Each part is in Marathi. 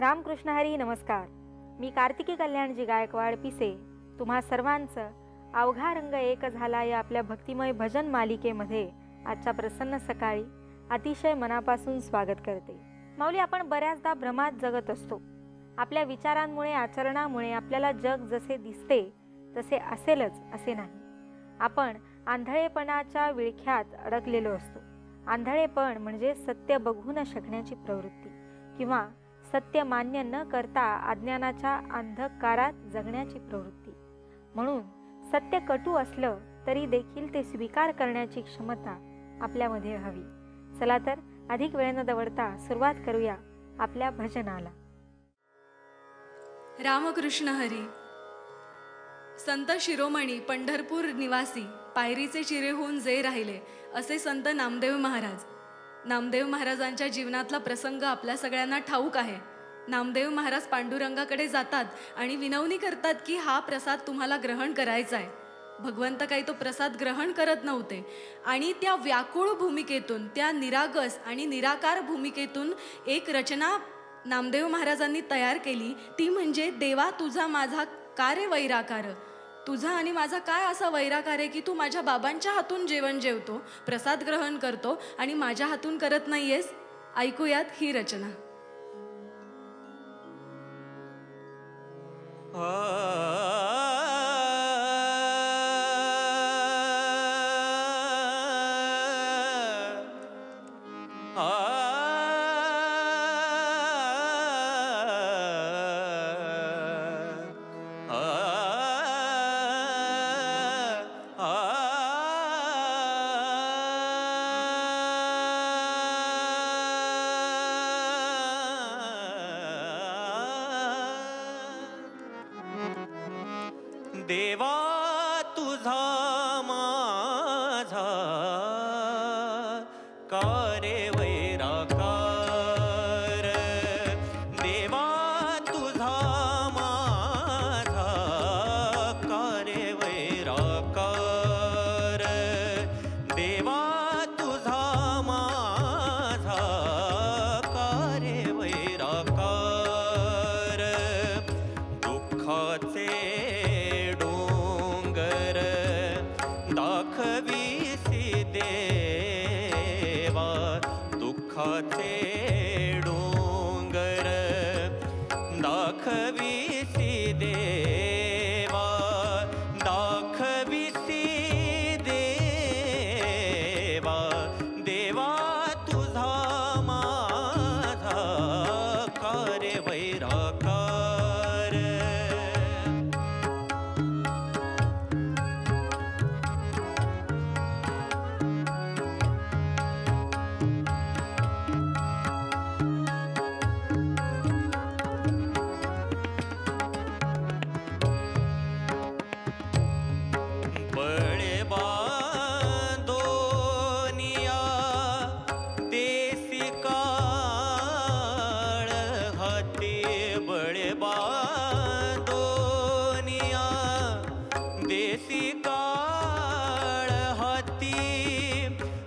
रामकृष्ण हरी नमस्कार. मी कार्तिकी कल्याणजी गायकवाड पिसे तुम्हा सर्वांचं अवघा रंग एक झाला या आपल्या भक्तिमय भजन मालिकेमध्ये आजच्या प्रसन्न सकाळी अतिशय मनापासून स्वागत करते. माऊली, आपण बऱ्याचदा भ्रमात जगत असतो. आपल्या विचारांमुळे आचरणामुळे आपल्याला जग जसे दिसते तसे असेलच असे नाही. आपण आंधळेपणाच्या विळख्यात अडकलेलो असतो. आंधळेपण म्हणजे सत्य बघू न शकण्याची प्रवृत्ती किंवा सत्य मान्य न करता अज्ञानाच्या अंधकारात जगण्याची प्रवृत्ती. म्हणून सत्य कटू असलं तरी देखील ते स्वीकार करण्याची क्षमता आपल्यामध्ये हवी. चला तर अधिक वेळ न दवडता सुरुवात करूया आपल्या भजनाला. रामकृष्ण हरी. संत शिरोमणी पंढरपूर निवासी पायरीचे चिरे होऊन जे राहिले असे संत नामदेव महाराज. नामदेव महाराजांच्या जीवनातला प्रसंग आपल्या सगळ्यांना ठाऊक आहे. नामदेव महाराज पांडुरंगाकडे जातात आणि विनवणी करतात की हा प्रसाद तुम्हाला ग्रहण करायचा आहे. भगवंत काही तो प्रसाद ग्रहण करत नव्हते आणि त्या व्याकुळ भूमिकेतून, त्या निरागस आणि निराकार भूमिकेतून एक रचना नामदेव महाराजांनी तयार केली. ती म्हणजे देवा तुझा माझा का रे वैराकार. तुझा आणि माझा काय असा वैराकार आहे की तू माझ्या बाबांच्या हातून जेवण जेवतो, प्रसाद ग्रहण करतो आणि माझ्या हातून करत नाहीयेस. ऐकूयात ही रचना. देवा तुझा माझा का रे वैराकार. देवा तुझा माझा का रे वैराकार. देवा तुझा माझा का रे वैराकार. दुःखाचे दाखवीसी देवा. दुःखाचे डोंगर दाखवीसी देवा. दाखवीसी देवा. देवा तुझा माझा का रे वैराकार. देसी काळ हाती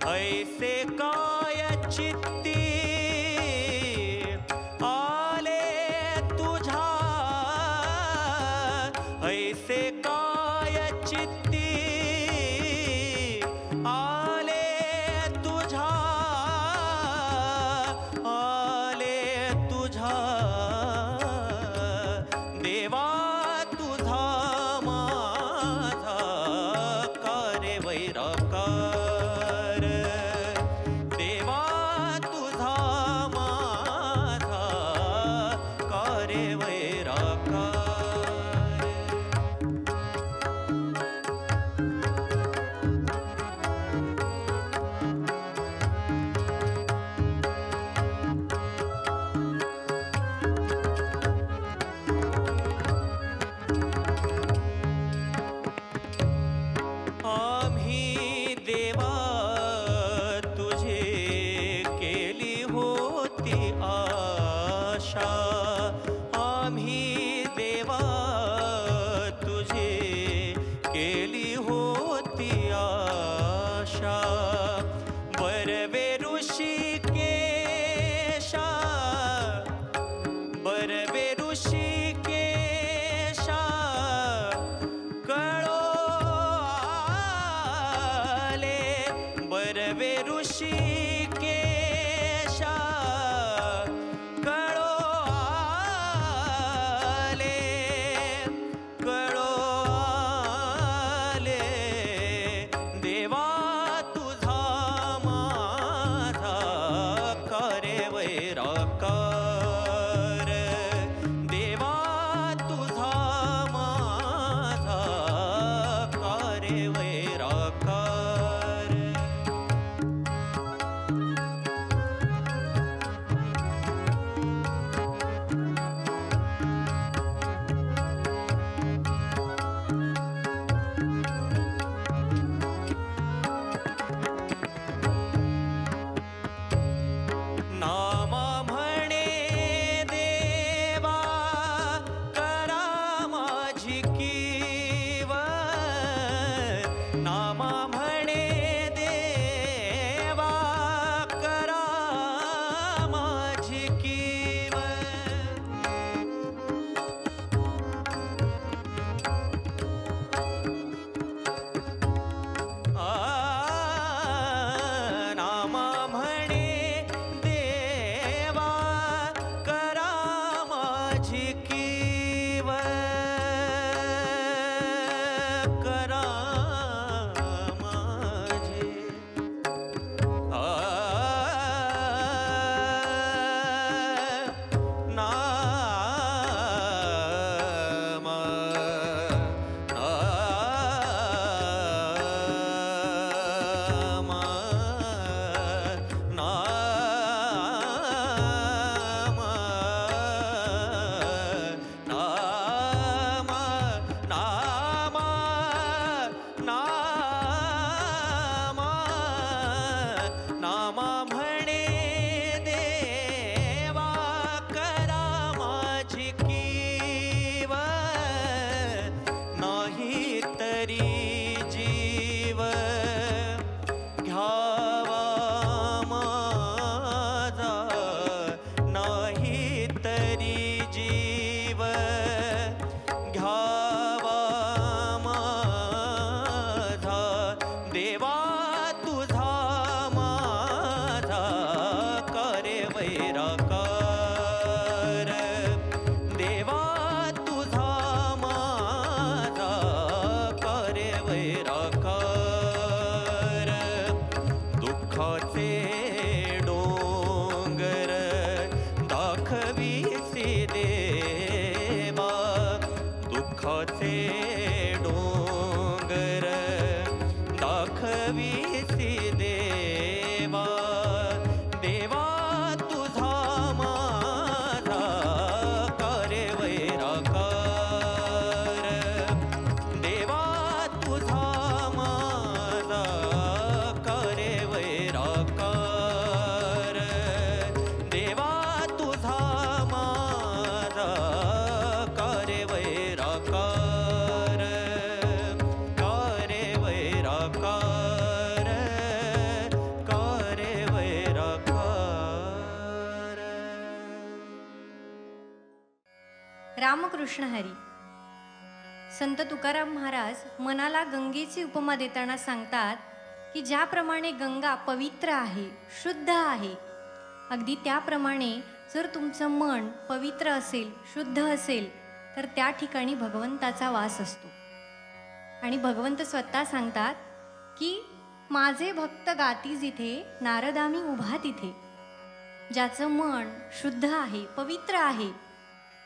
ऐसे काय चित्ती आले तुझा. ऐसे काय चित्ती आले तुझा. आले तुझा. देवा तुझा वैराकार. देवा तुझा माझा का रे वैराकार. देवा तुझे केली होती आशा. आम्ही देवा तुझे केली होती आशा. बरवे ऋषिकेशा. बर परी जीव घ्यावा माझा देवा तुझा माझा करे वैराकार देवा तुझा माझा करे वैराकार दुःखाचे डोंगर दाखविसी देवा दुःखाचे डोंगर दाखविसी देवा देवा तुझा माझा करे वैराकार देवा तुझा माझा करे वैराकार देवा तुझा माझा करे वैराकार करे वैराकार करे वैराकार. रामकृष्ण हरी. संत तुकाराम महाराज मनाला गंगेची उपमा देताना सांगतात की ज्याप्रमाणे गंगा पवित्र आहे, शुद्ध आहे, अगदी त्याप्रमाणे जर तुमचं मन पवित्र असेल, शुद्ध असेल, तर त्या ठिकाणी भगवंताचा वास असतो. आणि भगवंत स्वतः सांगतात की माझे भक्त गाती जिथे नारदामी उभा तिथे. ज्याचं मन शुद्ध आहे, पवित्र आहे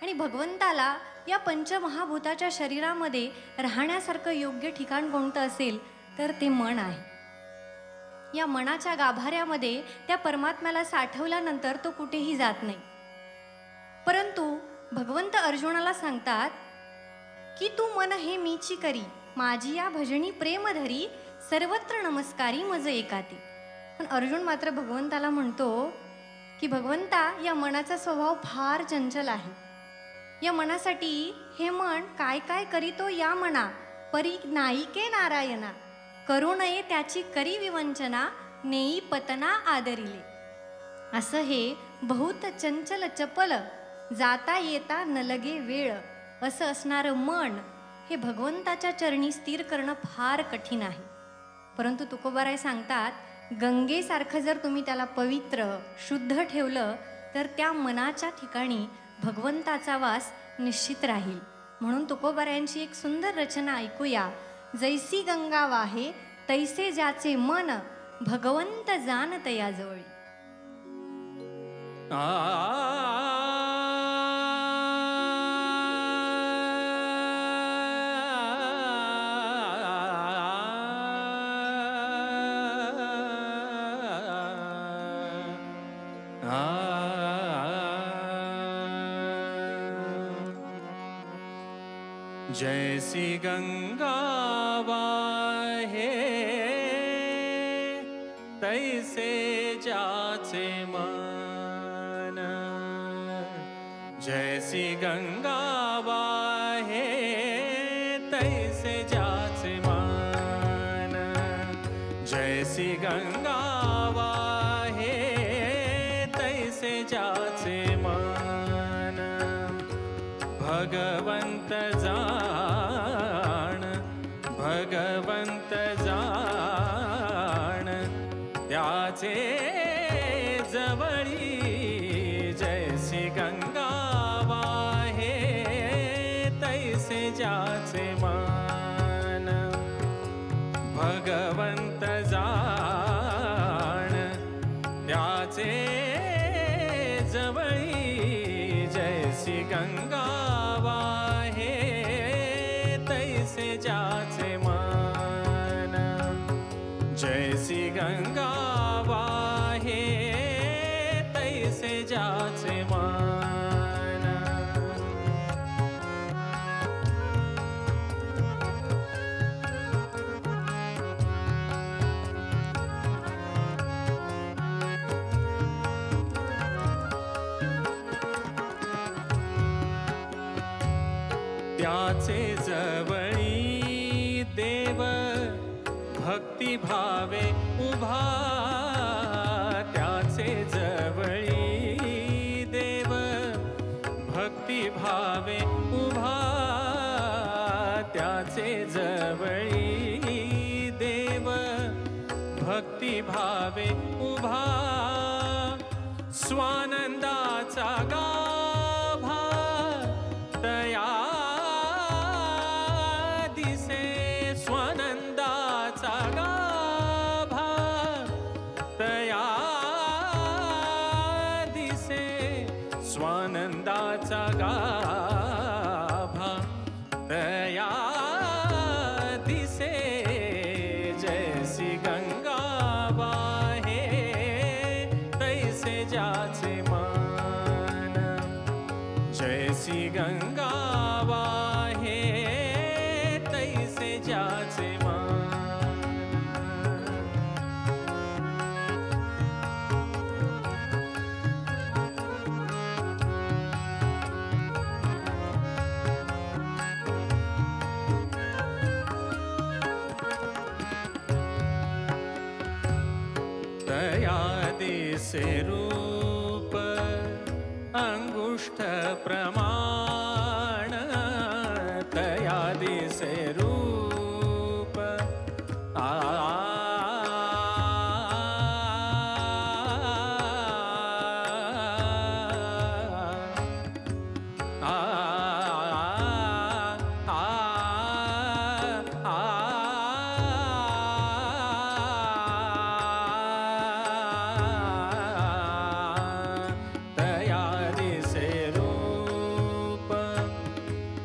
आणि भगवंताला या पंचमहाभूताच्या शरीरामध्ये राहण्यासारखं योग्य ठिकाण कोणतं असेल तर ते मन आहे. या मनाच्या गाभाऱ्यामध्ये त्या परमात्म्याला साठवल्यानंतर तो कुठेही जात नाही. परंतु भगवंत अर्जुनाला सांगतात की तू मन हे मीची करी, माझी या भजनी प्रेम धरी, सर्वत्र नमस्कारी मज एकाती. पण अर्जुन मात्र भगवंताला म्हणतो की भगवंता, या मनाचा स्वभाव फार चंचल आहे. या मनासाठी हे मन काय काय करीतो या मना, परी नायिके नारायणा, करू नये त्याची करी विवंचना, नेई पतना आदरिले. असं हे बहुत चंचल चपल, जाता येता न लगे वेळ असं असणारं मन हे भगवंताच्या चरणी स्थिर करणं फार कठीण आहे. परंतु तुकोबाराय सांगतात, गंगेसारखं जर तुम्ही त्याला पवित्र शुद्ध ठेवलं तर त्या मनाच्या ठिकाणी भगवंताचा वास निश्चित राहील. म्हणून तुकोबारायांची एक सुंदर रचना ऐकूया. जैसी गंगा वाहे तैसे ज्याचे मन, भगवंत जाणत याजवळी. जैसी गंगा वाहे तैसे जाचे मन, जैसी गंगा वाहे तैसे जाचे मन, जैसी गंगा वाहे तैसे जाचे मन, भगवंत जाण, भगवंत जाण त्याचे जवळी. जैसी गंगा वाहे तैसे जाचे मन, भगवंत जाण त्याचे जवळी. जैसी गंगा वाहे तैसे जाचे मन, जैसी गंगा वाहे तैसे जाचे मन. त्याचे जवळी देव भक्ती भावे उभा, त्याचे जवळी देव भक्ती भावे उभा त्याचे जवळी देव भक्ती भावे उभा स्वानंदाचा गाभा तया दिसे स्वानंदाचा गाभा तया दिसे स्वानंदाचा गाभा तया दिसे जैसी गंगा वाहे तैसे जाचे मान जैसी गंगा वाहे तैसे जाचे मान तया दिसे रूप अंगुष्ठ प्रमाण तया दिसे रूप आ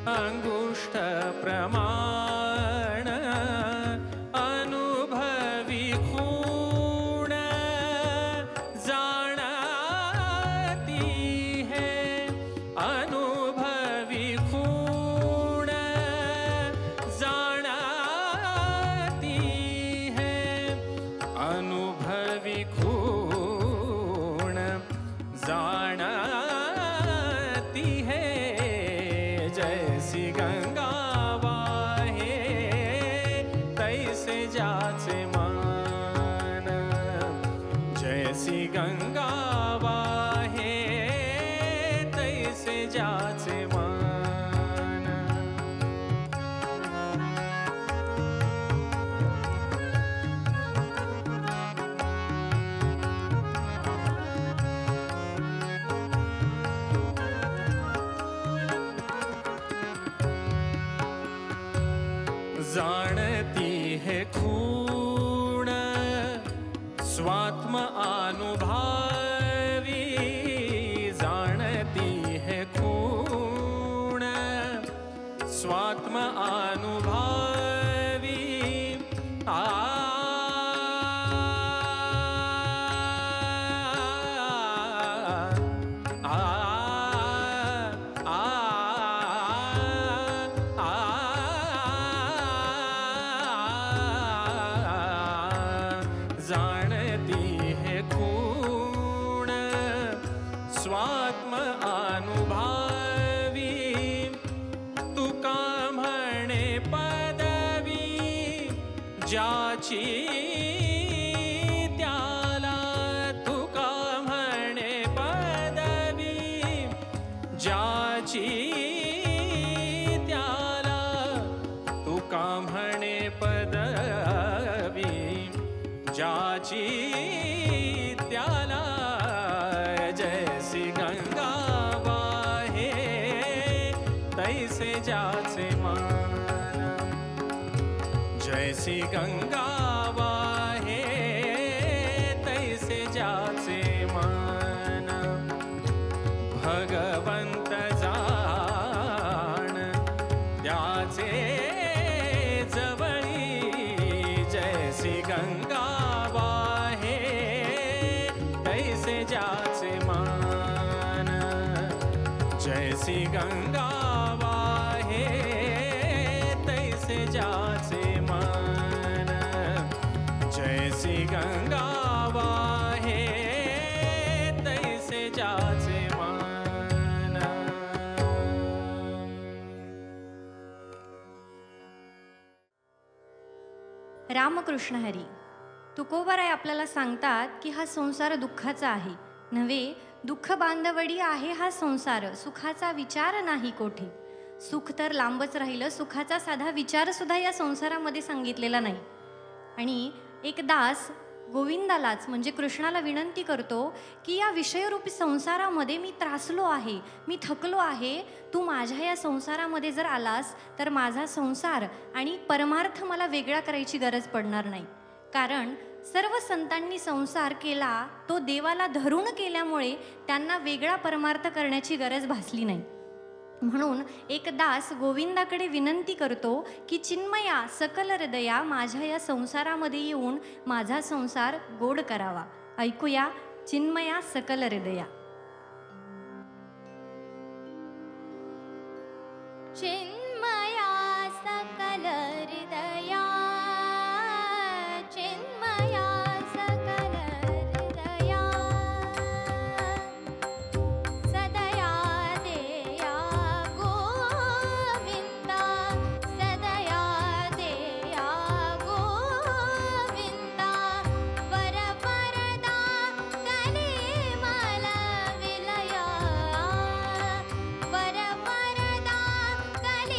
अंगुष्ठ प्रमाण अनुभवी खूण जाणती है अनुभवी खूण जाणती है अनुभवी खूण जाणती है जैसी गंगा वाहे तैसे जाचे मान जैसी गंगा वाहे तैसे जाचे मान जाणती है खूण स्वात्म अनुभावी जाणती है खूण स्वात्म अनुभावी आ जाणती है खूण स्वात्म अनुभावी तुका म्हणे पदवी ज्याची त्याला तुका म्हणे पदवी ज्याची त्याला तुका म्हणे पदवी ज्याची त्याला जैसी गंगा वाहे तैसे जाचे मान जैसी गंगा वाहे तैसे जाचे मान भगवंत जाण त्याचे जवळी जैसी गंगा वाहे तैसे जाचे मान जैसी गंगा वाहे तैसे जाचे मान जैसी गंगा वाहे तैसे जाचे मान रामकृष्ण हरी. तुकोबाराय आपल्याला सांगतात की हा संसार दुःखाचा आहे नव्हे दुःख बांधवडी आहे हा संसार, सुखाचा विचार नाही कोठी. सुख तर लांबच राहिलं, सुखाचा साधा विचारसुद्धा या संसारामध्ये सांगितलेला नाही. आणि एक दास गोविंदालाच म्हणजे कृष्णाला विनंती करतो की या विषयरूपी संसारामध्ये मी त्रासलो आहे, मी थकलो आहे. तू माझ्या या संसारामध्ये जर आलास तर माझा संसार आणि परमार्थ मला वेगळा करायची गरज पडणार नाही. कारण सर्व संतांनी संसार केला तो देवाला धरून केल्यामुळे त्यांना वेगळा परमार्थ करण्याची गरज भासली नाही. म्हणून एक दास गोविंदाकडे विनंती करतो की चिन्मया सकल हृदया, माझ्या या संसारामध्ये येऊन माझा संसार गोड करावा. ऐकूया चिन्मया सकल हृदया. चिन्मया सकल हृदया, चिन्मया सकल हृदया, सदया देया गोविंदा, सदया देया गोविंदा, वरवरदा कलिमल विलया, वरवरदा कलिमल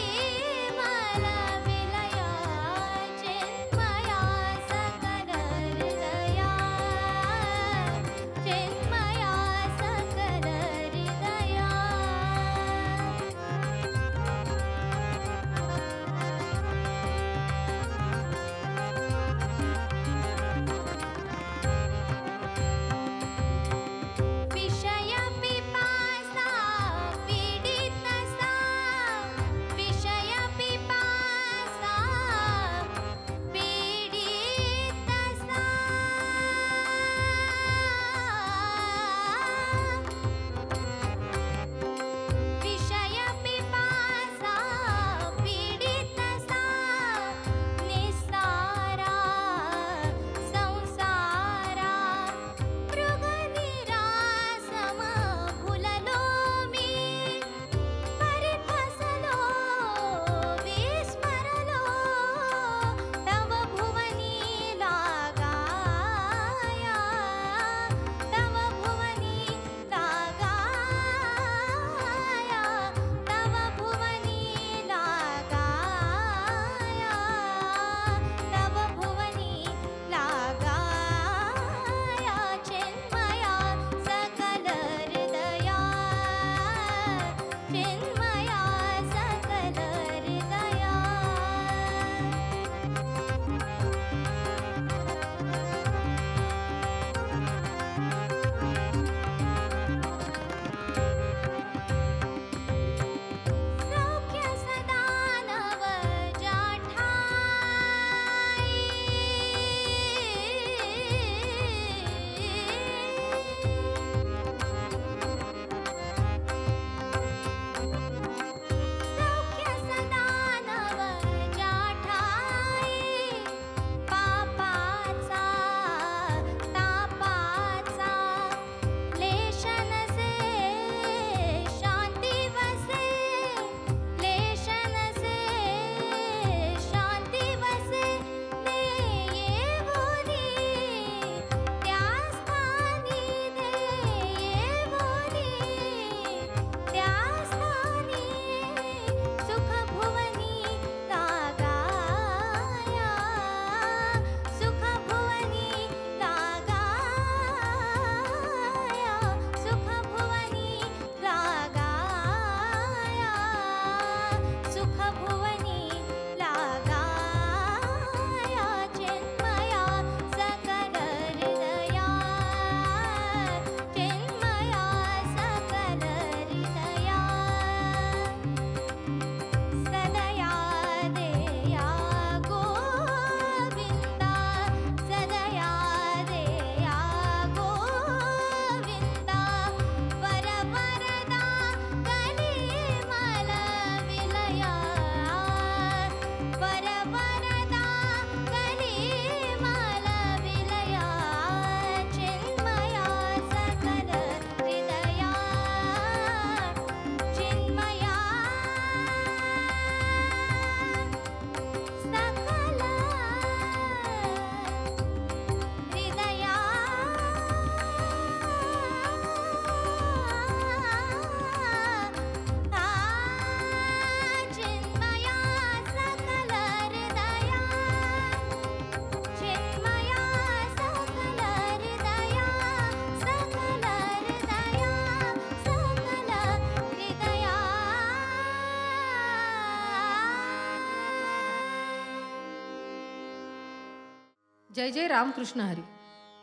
जय जय रामकृष्ण हरी.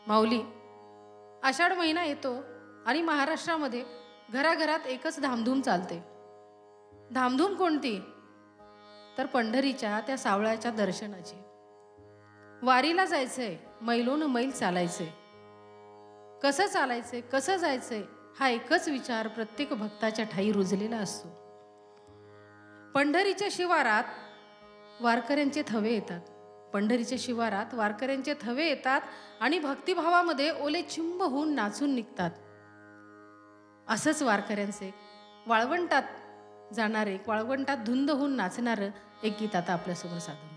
माऊली, आषाढ महिना येतो आणि महाराष्ट्रामध्ये घराघरात एकच धामधूम चालते. धामधूम कोणती? तर पंढरीच्या त्या सावळ्याच्या दर्शनाची. वारीला जायचंय, मैलोन मैल चालायचंय. कसं चालायचंय, कसं जायचंय, हा एकच विचार प्रत्येक भक्ताच्या ठाई रुजलेला असतो. पंढरीच्या शिवारात वारकऱ्यांचे थवे येतात. पंढरीच्या शिवारात वारकऱ्यांचे थवे येतात आणि भक्तिभावामध्ये ओले चिंब होऊन नाचून निघतात. असंच वारकऱ्यांचे वाळवंटात जाणारे, वाळवंटात धुंद होऊन नाचणारं एक गीत आता आपल्यासमोर सादर होतं.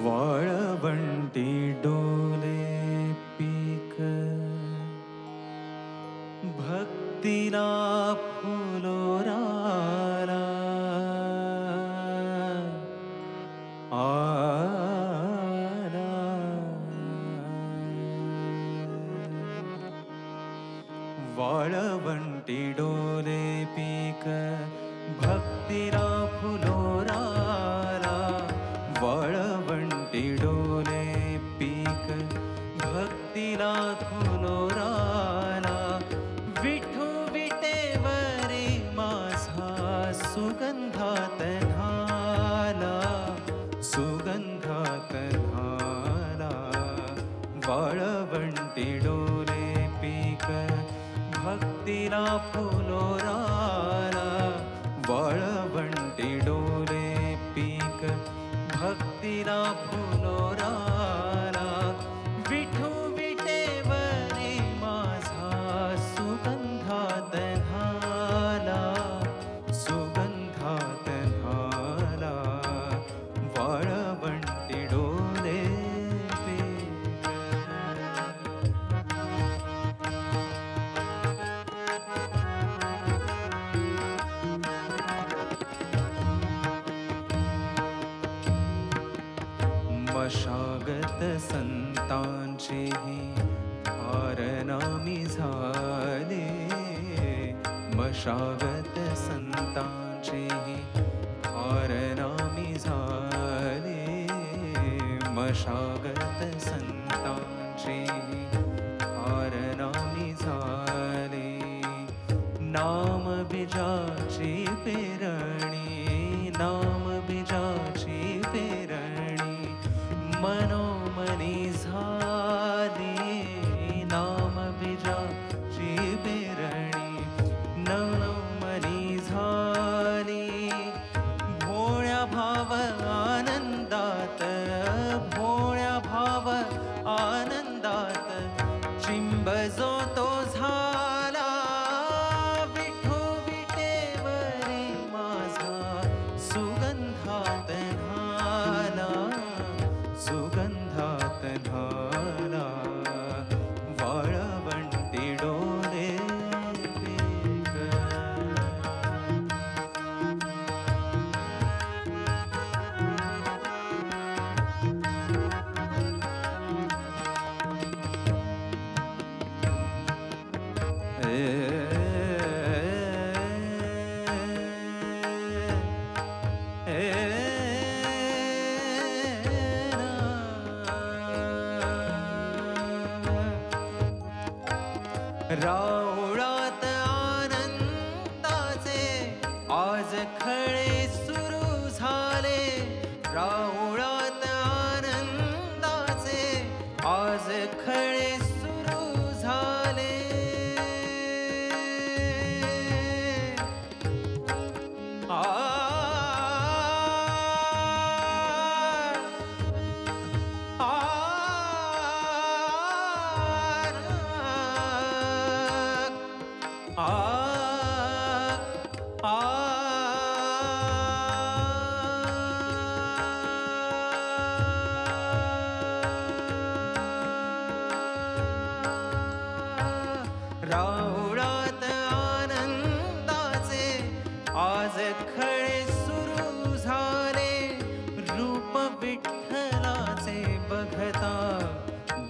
वाळवंटी डोले पीक भक्तीला फुलोराला आला. वाळवंटी डोले पीक भक्तीला फुलोराला. वाळवंटी डोले पीक भक्तीला फुलोराला. विठू विटेवरी माझा सुगंधात न्हाला, सुगंधात न्हाला. वाळवंटी डोले पीक भक्तीला फुलोराला. वाळवंटी डोले पीक भक्तीला फुलोराला. विठू विटेवरी माझा सुगंधात न्हाला, सुगंधात न्हाला. वाळवंटी डोले पीक. मशागत संतांचेही कारनामी झाले. मशागत संतांचेही कारनामी झाले. मशागत संतांचेही कारनामी झाले. नाम बीजाची पेरणी, नाम बीजाची पेरणी मनोमनी झाली. नाम बीजाची पेरणी मनोमनी झाली. भोळ्या भाव आनंदात, भोळ्या भाव आनंदात चिंब जो तो झाला. विठू विटेवरी माझा सुगंधात न्हाला, सुगंधात न्हाला. वाळवंटी डोले पीक. राऊळात आनंदाचे आज खळे राऊळात आनंदाचे आज खळे सुरू झाले. रूप विठ्ठलाचे बघता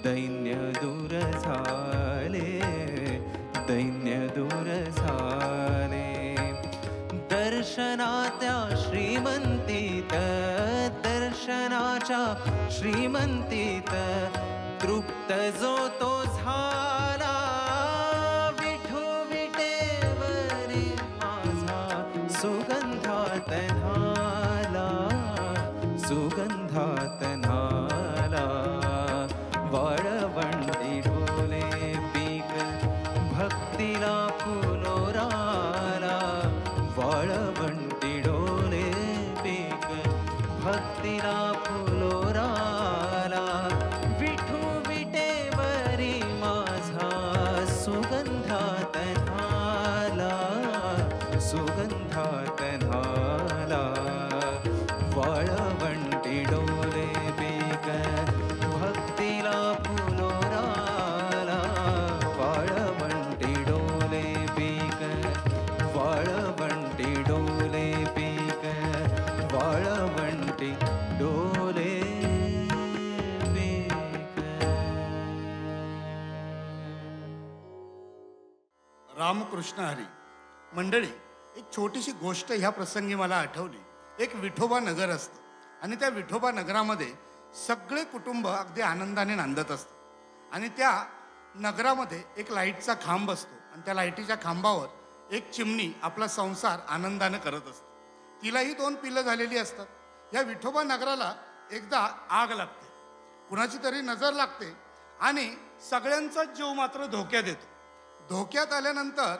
दैन्य दूर झाले, दैन्य दूर झाले. दर्शनाच्या श्रीमंतीत, दर्शनाच्या श्रीमंतीत तृप्त जो तो झाला. विठू विटेवरी माझा सुगंधात न्हाला, सुगंधात न्हाला. वाळवंटी डोले पीक भक्तीला फुलोराला. वाळवंटी डोले पीक भक्तीला फुलोराला. विठू विटेवरी माझा सुगंधात न्हाला, सुगंधात न्हाला. वाळवंटी डोले पीक भक्तीला फुलोराला. वाळवंटी डोले पीक, वाळवंटी डोले पीक, वाळवंटी डोले पीक. रामकृष्ण हरी. मंडळी, एक छोटीशी गोष्ट ह्या प्रसंगी मला आठवली. एक विठोबा नगर असतं आणि त्या विठोबा नगरामध्ये सगळे कुटुंब अगदी आनंदाने नांदत असतं. आणि त्या नगरामध्ये एक लाईटचा खांब असतो आणि त्या लाईटीच्या खांबावर एक चिमणी आपला संसार आनंदाने करत असते. तिलाही 2 पिल्लं झालेली असतात. या विठोबा नगराला एकदा आग लागते, कुणाची तरी नजर लागते आणि सगळ्यांचा जीव मात्र धोक्यात येतो. धोक्यात आल्यानंतर,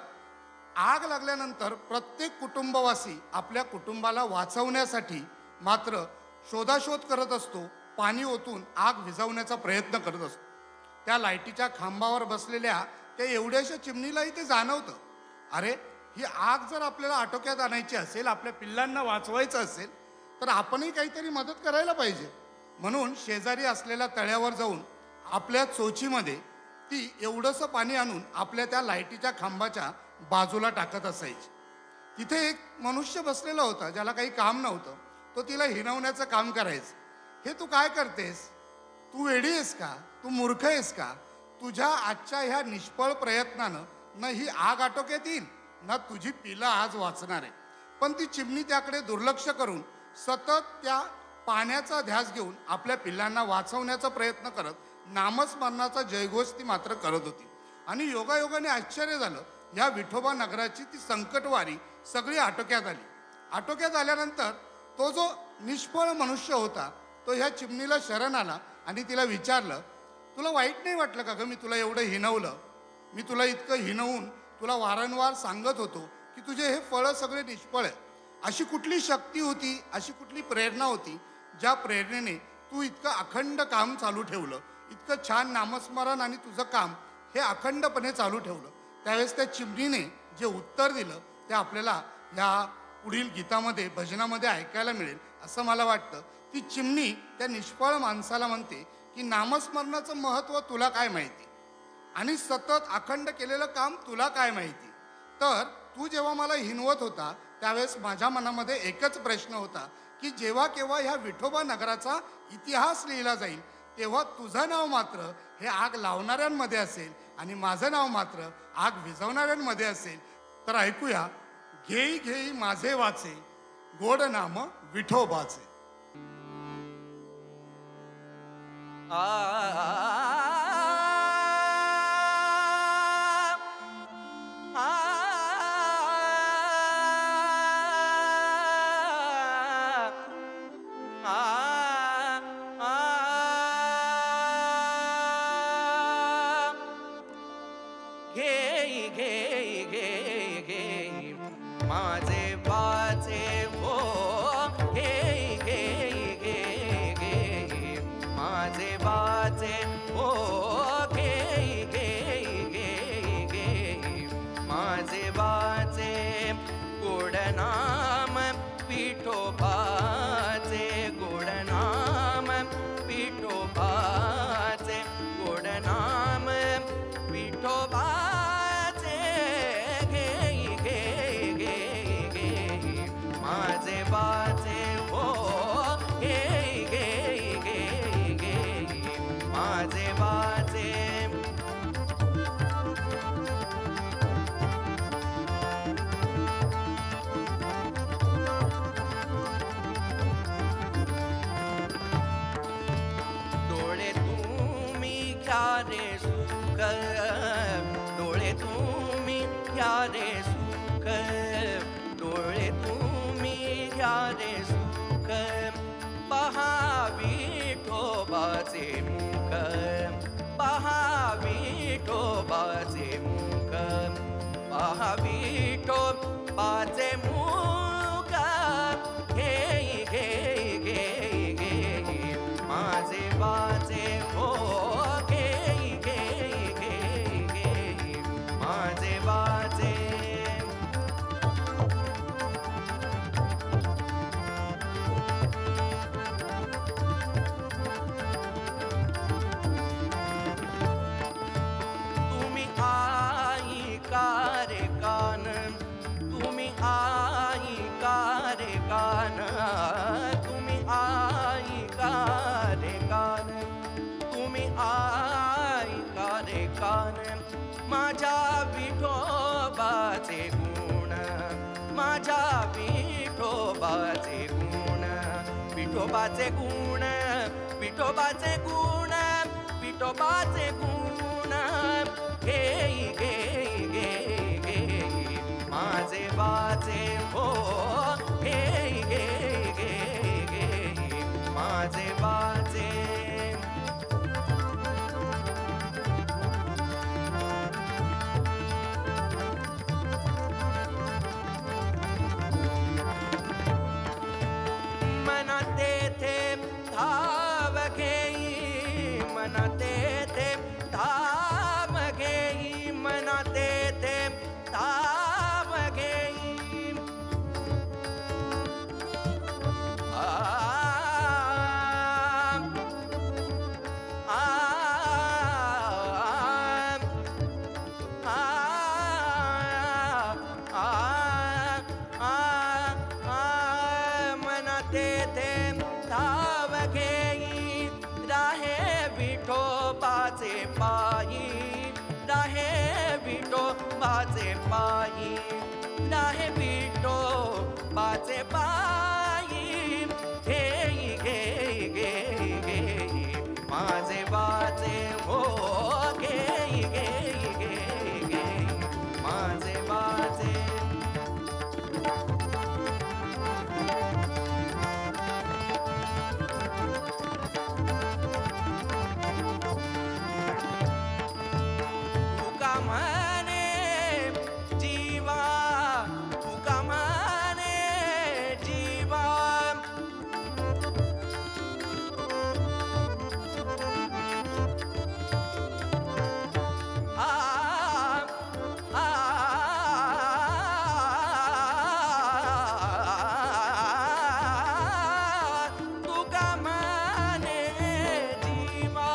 आग लागल्यानंतर प्रत्येक कुटुंबवासी आपल्या कुटुंबाला वाचवण्यासाठी मात्र शोधाशोध करत असतो. पाणी ओतून आग विझवण्याचा प्रयत्न करत असतो. त्या लाईटीच्या खांबावर बसलेल्या त्या एवढ्याशा चिमणीलाही ते जाणवतं, अरे ही आग जर आपल्याला आटोक्यात आणायची असेल, आपल्या पिल्लांना वाचवायचं असेल, तर आपणही काहीतरी मदत करायला पाहिजे. म्हणून शेजारी असलेल्या तळ्यावर जाऊन आपल्या चोचीमध्ये ती एवढंसं पाणी आणून आपल्या त्या लाईटीच्या खांबाच्या बाजूला टाकत असायची. तिथे एक मनुष्य बसलेला होता, ज्याला काही काम नव्हतं. तो तिला हिणवण्याचं काम करायचं. हे तू काय करतेस? तू वेडी आहेस का? तू मूर्ख आहेस का? तुझ्या आजच्या ह्या निष्फळ प्रयत्नानं न ही आग आटोक्यात येईल, ना तुझी पिलं आज वाचणार आहे. पण ती चिमणी त्याकडे दुर्लक्ष करून सतत त्या पाण्याचा ध्यास घेऊन आपल्या पिल्लांना वाचवण्याचा प्रयत्न करत नामस्मरणाचा जयघोष ती मात्र करत होती. आणि योगायोगाने आश्चर्य झालं, या विठोबा नगराची ती संकटवारी सगळी आटोक्यात आली. आटोक्यात आल्यानंतर तो जो निष्फळ मनुष्य होता तो ह्या चिमणीला शरण आला आणि तिला विचारलं, तुला वाईट नाही वाटलं का गं? मी तुला एवढं हिणवलं, मी तुला इतकं हिणवून तुला वारंवार सांगत होतो की तुझे हे फळं सगळे निष्फळ आहे. अशी कुठली शक्ती होती, अशी कुठली प्रेरणा होती, ज्या प्रेरणेने तू इतकं अखंड काम चालू ठेवलं, इतकं छान नामस्मरण आणि तुझं काम हे अखंडपणे चालू ठेवलं? त्यावेळेस त्या चिमणीने जे उत्तर दिलं ते आपल्याला या पुढील गीतामध्ये, भजनामध्ये ऐकायला मिळेल असं मला वाटतं. ती चिमणी त्या निष्फळ माणसाला म्हणते की नामस्मरणाचं महत्त्व तुला काय माहिती आणि सतत अखंड केलेलं काम तुला काय माहिती? तर तू जेव्हा मला हिणवत होता त्यावेळेस माझ्या मनामध्ये एकच प्रश्न होता की जेव्हा केव्हा ह्या विठोबा नगराचा इतिहास लिहिला जाईल तेव्हा तुझं नाव मात्र हे आग लावणाऱ्यांमध्ये असेल आणि माझं नाव मात्र आग विझवणाऱ्यांमध्ये असेल. तर ऐकूया, घेई घेई माझे वाचे, गोड नाम विठोबाचे. घेई घेई घेई घेई माझे वाचे हो, घेई घेई घेई घेई माझे वाचे हो, घेई घेई घेई घेई माझे वाचे. गोड नाम विठोबाचे, गोड नाम विठोबाचे, गोड नाम विठोबाचे. घ्या रे सुख, डोळे तुम्ही घ्या रे सुख, पहा विठोबाचे मुख, पहा विठोबाचे मुख, पहा विठोबाचे मुख, घेई घेई घेई घेई माझे वाचे हो, घेई घेई घेई घेई माझे वाचे. तुम्ही आई का रे कान, तुम्ही आई का रे कान, तुम्ही आई का रे कान, तुम्ही आई का रे कान, माझ्या विठोबाचे गुण, माझ्या विठोबाचे गुण, विठोबाचे गुण, विठोबाचे गुण, विठोबाचे गुण, घेई घेई घेई घेई माझे वाचे हो, घेई घेई घेई घेई माझे वाचे. मना तेथे धाव घेई, मना तेथे धाव घेई, मना तेथे धाव घेई. आ आ मना तेथे धाव घेई, राहे विठोबाचे पायी, राहे विठोबाचे पायी, राहे विठोबाचे पायी, घेई घेई घेई घेई माझे वाचे हो, घेई घेई घेई घेई माझे वाचे. तुका म्हणे जीवा, तुका म्हणे जीवा, आ आ तुका म्हणे जीवा.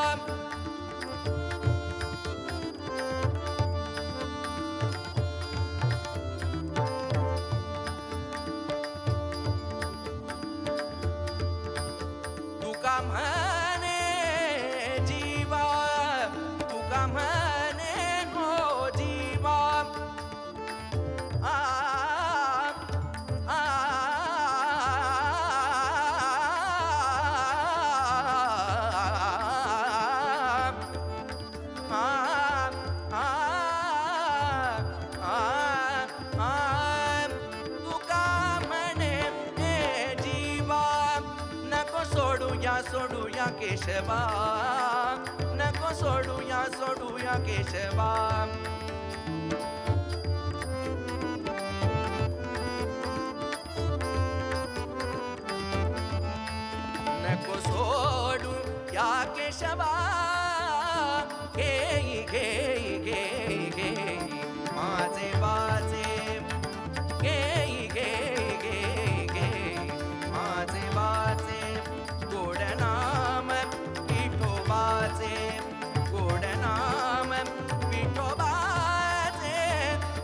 तुका म्हणे जीवा, तुका म्हणे हो जीवा, आ आ तुका म्हणे जीवा, नको सोडूया सोडूया केशवा, नको सोडूया सोडूया केशवा. नको सोडू या केशवा, घेई घेई घेई घेई माझे वाचे, घेई घेई घेई घेई माझे वाचे. गोड नाम विठोबाचे, गोड नाम विठोबाचे,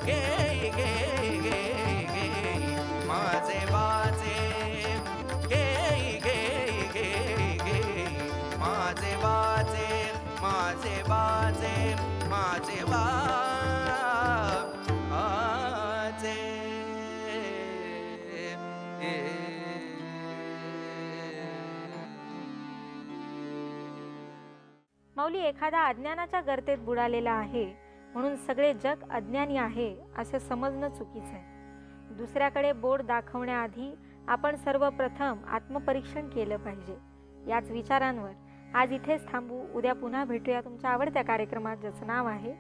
घेई घेई घेई घेई माझे वाचे, घेई घेई घेई घेई माझे वाचे, माझे वाचे, माझे वाचे. माऊली, एखादा अज्ञानाच्या गर्तेत बुडालेला आहे म्हणून सगळे जग अज्ञानी आहे असे समजणं चुकीचं आहे. दुसऱ्याकडे बोट दाखवण्याआधी आपण सर्वप्रथम आत्मपरीक्षण केलं पाहिजे. याच विचारांवर आज इथेच थांबू. उद्या पुन्हा भेटूया तुमच्या आवडत्या कार्यक्रमात, ज्याचं नाव आहे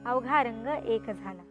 अवघा रंग एक झाला.